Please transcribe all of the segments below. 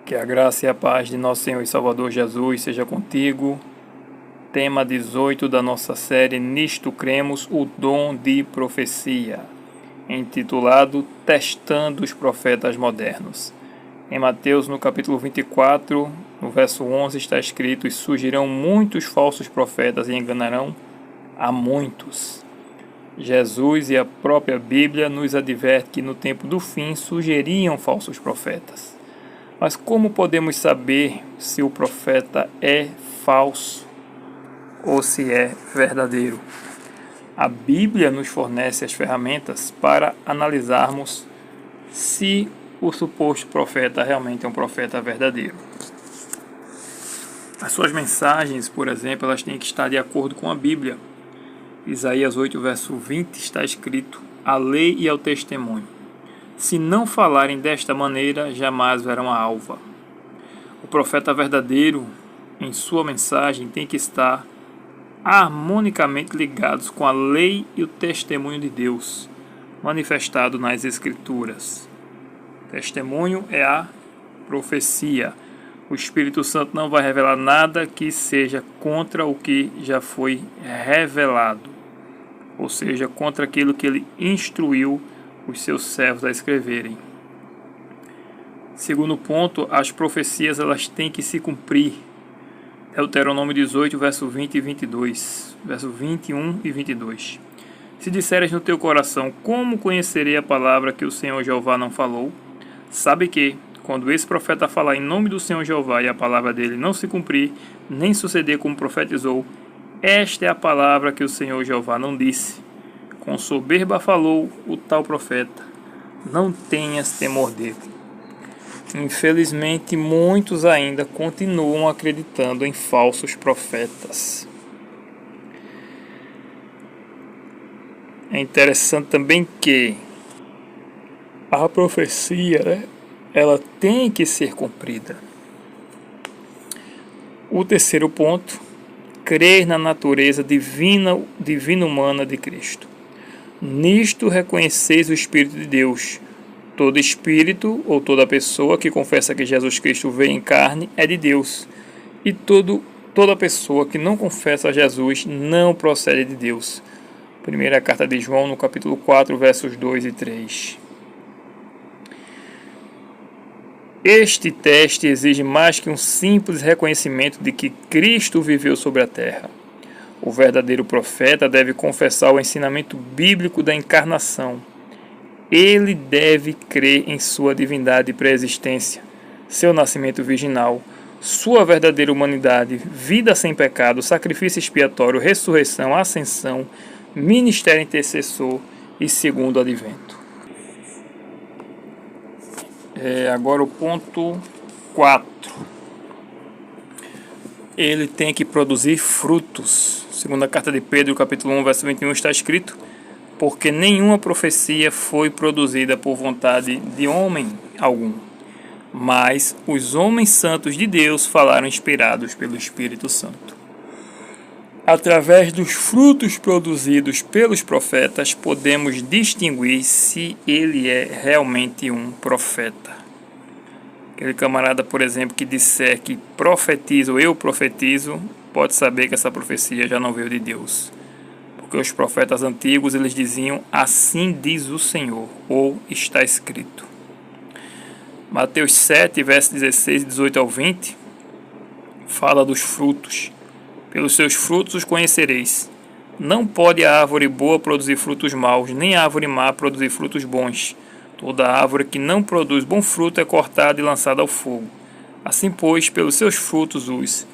Que a graça e a paz de nosso Senhor e Salvador Jesus seja contigo. Tema 18 da nossa série Nisto Cremos, o Dom de Profecia, intitulado Testando os Profetas Modernos. Em Mateus, no capítulo 24, no verso 11, está escrito: E surgirão muitos falsos profetas e enganarão a muitos. Jesus e a própria Bíblia nos adverte que no tempo do fim surgiriam falsos profetas. Mas como podemos saber se o profeta é falso ou se é verdadeiro? A Bíblia nos fornece as ferramentas para analisarmos se o suposto profeta realmente é um profeta verdadeiro. As suas mensagens, por exemplo, elas têm que estar de acordo com a Bíblia. Isaías 8, verso 20 está escrito: A lei e ao testemunho. Se não falarem desta maneira, jamais verão a alva. O profeta verdadeiro, em sua mensagem, tem que estar harmonicamente ligados com a lei e o testemunho de Deus, manifestado nas Escrituras. Testemunho é a profecia. O Espírito Santo não vai revelar nada que seja contra o que já foi revelado, ou seja, contra aquilo que ele instruiu os seus servos a escreverem. Segundo ponto, as profecias elas têm que se cumprir. Deuteronômio 18, verso 20 e 22, verso 21 e 22. Se disseres no teu coração: Como conhecerei a palavra que o Senhor Jeová não falou? Sabe que, quando esse profeta falar em nome do Senhor Jeová e a palavra dele não se cumprir, nem suceder como profetizou, esta é a palavra que o Senhor Jeová não disse. Com soberba falou o tal profeta, não tenhas temor dele. Infelizmente, muitos ainda continuam acreditando em falsos profetas. É interessante também que a profecia, ela tem que ser cumprida. O terceiro ponto, crer na natureza divina humana de Cristo. Nisto reconheceis o Espírito de Deus. Todo espírito ou toda pessoa que confessa que Jesus Cristo veio em carne é de Deus. E toda pessoa que não confessa a Jesus não procede de Deus. Primeira carta de João, no capítulo 4, versos 2 e 3. Este teste exige mais que um simples reconhecimento de que Cristo viveu sobre a terra. O verdadeiro profeta deve confessar o ensinamento bíblico da encarnação. Ele deve crer em sua divindade e pré-existência, seu nascimento virginal, sua verdadeira humanidade, vida sem pecado, sacrifício expiatório, ressurreição, ascensão, ministério intercessor e segundo advento. Agora o ponto 4. Ele tem que produzir frutos. Segunda carta de Pedro, capítulo 1, verso 21, está escrito: Porque nenhuma profecia foi produzida por vontade de homem algum, mas os homens santos de Deus falaram inspirados pelo Espírito Santo. Através dos frutos produzidos pelos profetas, podemos distinguir se ele é realmente um profeta. Aquele camarada, por exemplo, que disser que profetiza ou eu profetizo, pode saber que essa profecia já não veio de Deus. Porque os profetas antigos, eles diziam: assim diz o Senhor, ou está escrito. Mateus 7, versos 16 e 18 ao 20, fala dos frutos. Pelos seus frutos os conhecereis. Não pode a árvore boa produzir frutos maus, nem a árvore má produzir frutos bons. Toda árvore que não produz bom fruto é cortada e lançada ao fogo. Assim, pois, pelos seus frutos os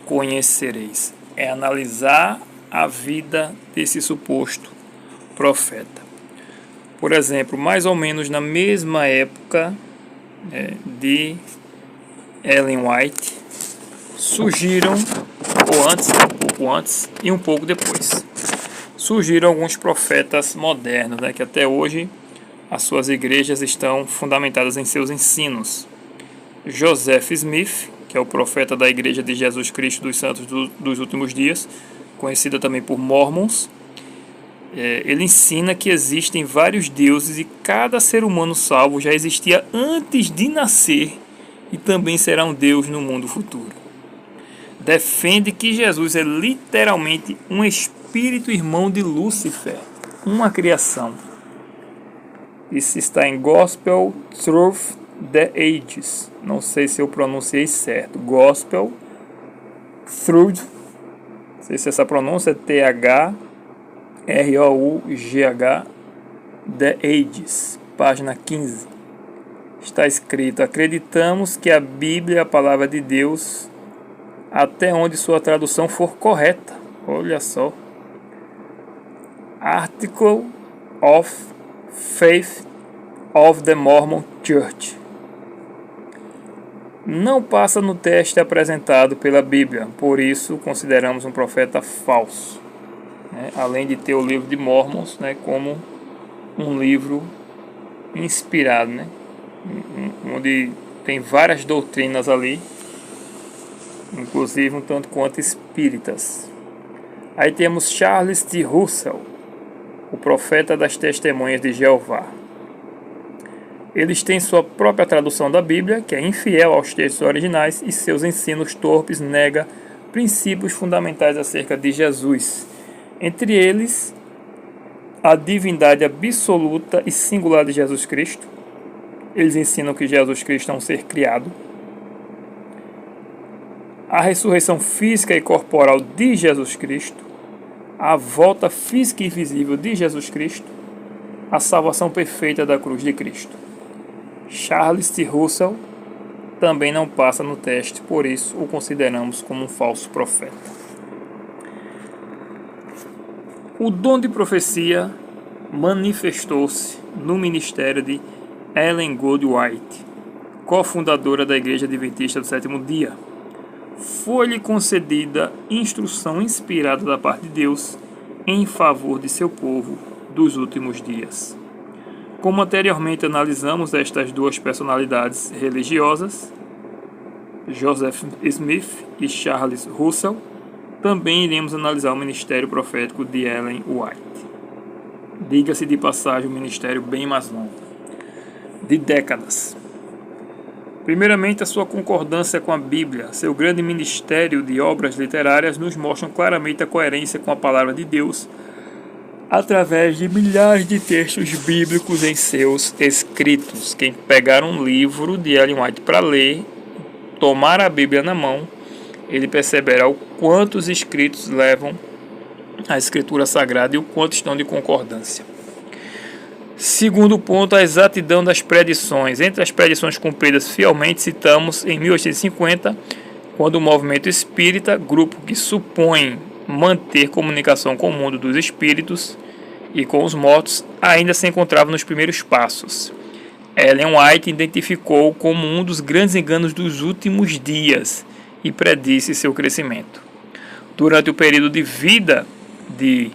conhecereis. É analisar a vida desse suposto profeta. Por exemplo, mais ou menos na mesma época de Ellen White, surgiram, ou antes, um pouco antes e um pouco depois, surgiram alguns profetas modernos, que até hoje as suas igrejas estão fundamentadas em seus ensinos. Joseph Smith, que é o profeta da Igreja de Jesus Cristo dos Santos dos Últimos Dias, conhecida também por Mormons, ele ensina que existem vários deuses e cada ser humano salvo já existia antes de nascer e também será um Deus no mundo futuro. Defende que Jesus é literalmente um espírito irmão de Lúcifer, uma criação. Isso está em Gospel Through the Ages. Não sei se eu pronunciei certo. Gospel Through, não sei se essa pronúncia é T-H-R-O-U-G-H, The Ages, página 15. Está escrito: acreditamos que a Bíblia é a palavra de Deus, até onde sua tradução for correta. Olha só. Article of Faith of the Mormon Church. Não passa no teste apresentado pela Bíblia, por isso consideramos um profeta falso. Além de ter o livro de Mormons, como um livro inspirado, onde tem várias doutrinas ali, inclusive um tanto quanto espíritas. Aí temos Charles T. Russell, o profeta das testemunhas de Jeová. Eles têm sua própria tradução da Bíblia, que é infiel aos textos originais, e seus ensinos torpes nega princípios fundamentais acerca de Jesus. Entre eles, a divindade absoluta e singular de Jesus Cristo. Eles ensinam que Jesus Cristo é um ser criado. A ressurreição física e corporal de Jesus Cristo. A volta física e visível de Jesus Cristo. A salvação perfeita da cruz de Cristo. Charles T. Russell também não passa no teste, por isso o consideramos como um falso profeta. O dom de profecia manifestou-se no ministério de Ellen Gold White, cofundadora da Igreja Adventista do Sétimo Dia. Foi-lhe concedida instrução inspirada da parte de Deus em favor de seu povo dos últimos dias. Como anteriormente analisamos estas duas personalidades religiosas, Joseph Smith e Charles Russell, também iremos analisar o ministério profético de Ellen White. Diga-se de passagem, um ministério bem mais longo, de décadas. Primeiramente, a sua concordância com a Bíblia, seu grande ministério de obras literárias nos mostram claramente a coerência com a palavra de Deus, através de milhares de textos bíblicos em seus escritos. Quem pegar um livro de Ellen White para ler, tomar a Bíblia na mão, ele perceberá o quanto os escritos levam à Escritura Sagrada e o quanto estão de concordância. Segundo ponto, a exatidão das predições. Entre as predições cumpridas fielmente, citamos em 1850, quando o movimento espírita, grupo que supõe manter comunicação com o mundo dos espíritos e com os mortos, ainda se encontrava nos primeiros passos. Ellen White identificou como um dos grandes enganos dos últimos dias e predisse seu crescimento. Durante o período de vida de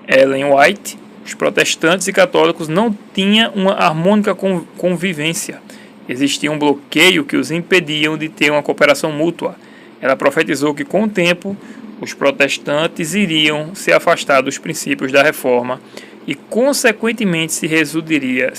Ellen White, os protestantes e católicos não tinham uma harmônica convivência. Existia um bloqueio que os impediam de ter uma cooperação mútua. Ela profetizou que, com o tempo, os protestantes iriam se afastar dos princípios da reforma e, consequentemente, se reduziria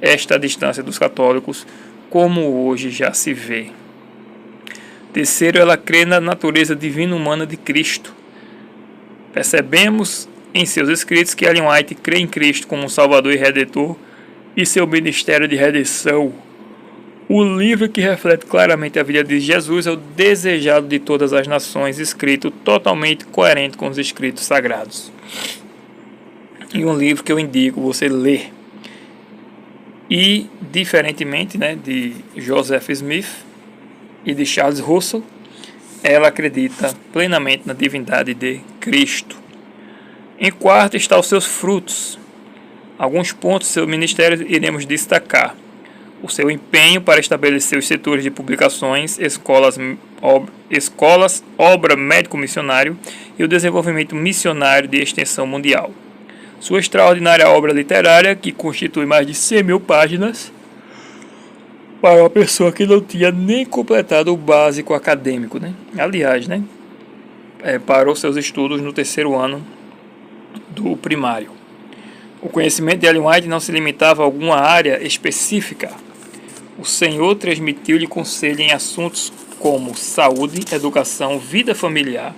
esta distância dos católicos, como hoje já se vê. Terceiro, ela crê na natureza divina humana de Cristo. Percebemos em seus escritos que Ellen White crê em Cristo como um Salvador e Redentor e seu ministério de redenção. O livro que reflete claramente a vida de Jesus é o Desejado de Todas as Nações, escrito totalmente coerente com os escritos sagrados. E um livro que eu indico você ler. E, diferentemente de Joseph Smith e de Charles Russell, ela acredita plenamente na divindade de Cristo. Em quarto está os seus frutos. Alguns pontos do seu ministério iremos destacar: o seu empenho para estabelecer os setores de publicações, escolas, obra médico-missionário e o desenvolvimento missionário de extensão mundial. Sua extraordinária obra literária, que constitui mais de 100.000 páginas, para uma pessoa que não tinha nem completado o básico acadêmico. Aliás, parou seus estudos no 3º ano do primário. O conhecimento de Ellen White não se limitava a alguma área específica. O Senhor transmitiu-lhe conselho em assuntos como saúde, educação, vida familiar,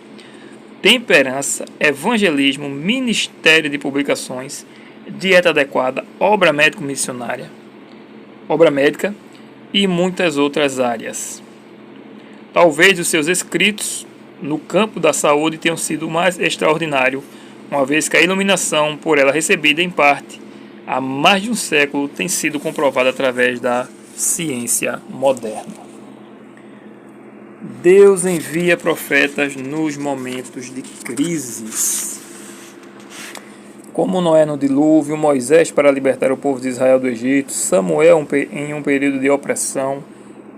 temperança, evangelismo, ministério de publicações, dieta adequada, obra médico-missionária, obra médica e muitas outras áreas. Talvez os seus escritos no campo da saúde tenham sido o mais extraordinário, uma vez que a iluminação por ela recebida em parte há mais de um século tem sido comprovada através da ciência moderna. Deus envia profetas nos momentos de crises. Como Noé no dilúvio, Moisés para libertar o povo de Israel do Egito, Samuel em um período de opressão,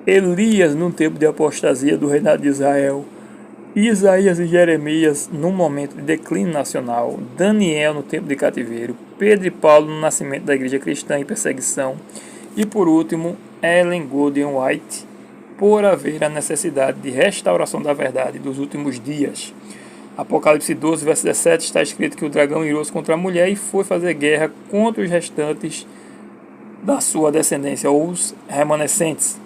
Elias num tempo de apostasia do reinado de Israel, Isaías e Jeremias num momento de declínio nacional, Daniel no tempo de cativeiro, Pedro e Paulo no nascimento da igreja cristã em perseguição e, por último, Ellen Goldman White, por haver a necessidade de restauração da verdade dos últimos dias. Apocalipse 12, verso 17, está escrito que o dragão irou-se contra a mulher e foi fazer guerra contra os restantes da sua descendência, ou os remanescentes,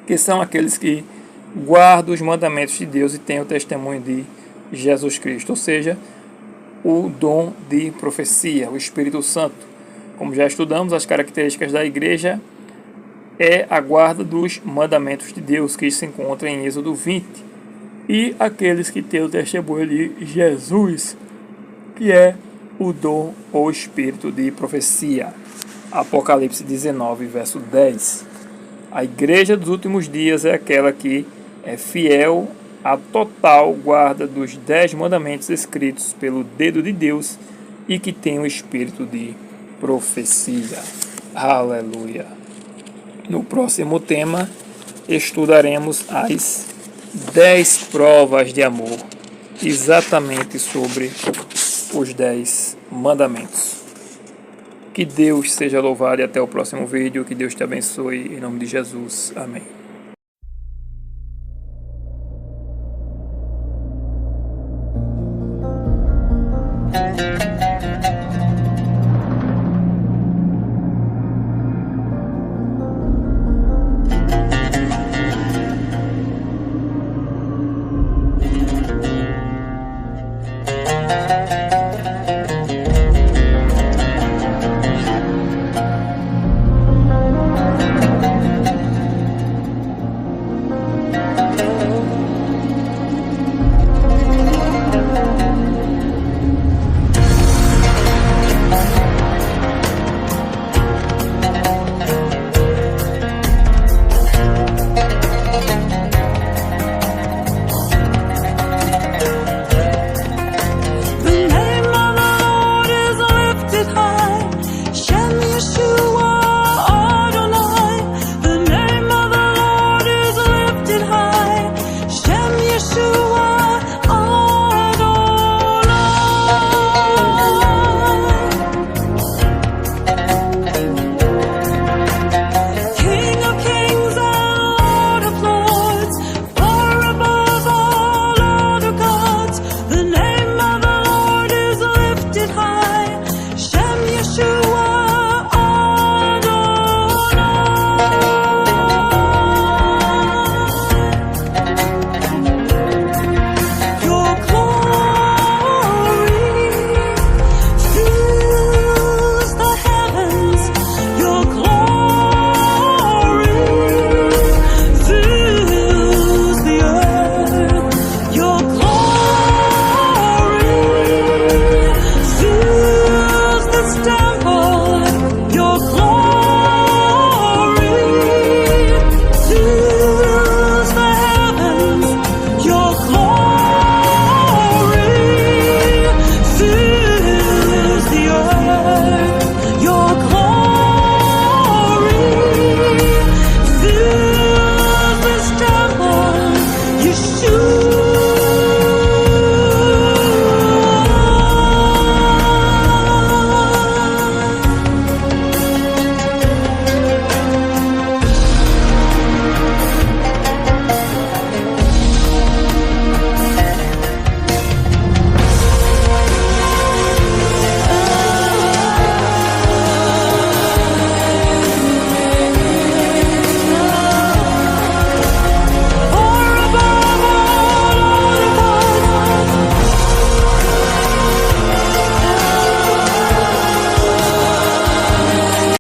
que são aqueles que guardam os mandamentos de Deus e têm o testemunho de Jesus Cristo, ou seja, o dom de profecia, o Espírito Santo. Como já estudamos, as características da igreja é a guarda dos mandamentos de Deus, que se encontra em Êxodo 20, e aqueles que têm o testemunho de Jesus, que é o dom ou espírito de profecia. Apocalipse 19, verso 10. A igreja dos últimos dias é aquela que é fiel à total guarda dos 10 mandamentos escritos pelo dedo de Deus e que tem o espírito de profecia. Aleluia! No próximo tema, estudaremos as 10 provas de amor, exatamente sobre os 10 mandamentos. Que Deus seja louvado e até o próximo vídeo. Que Deus te abençoe, em nome de Jesus. Amém.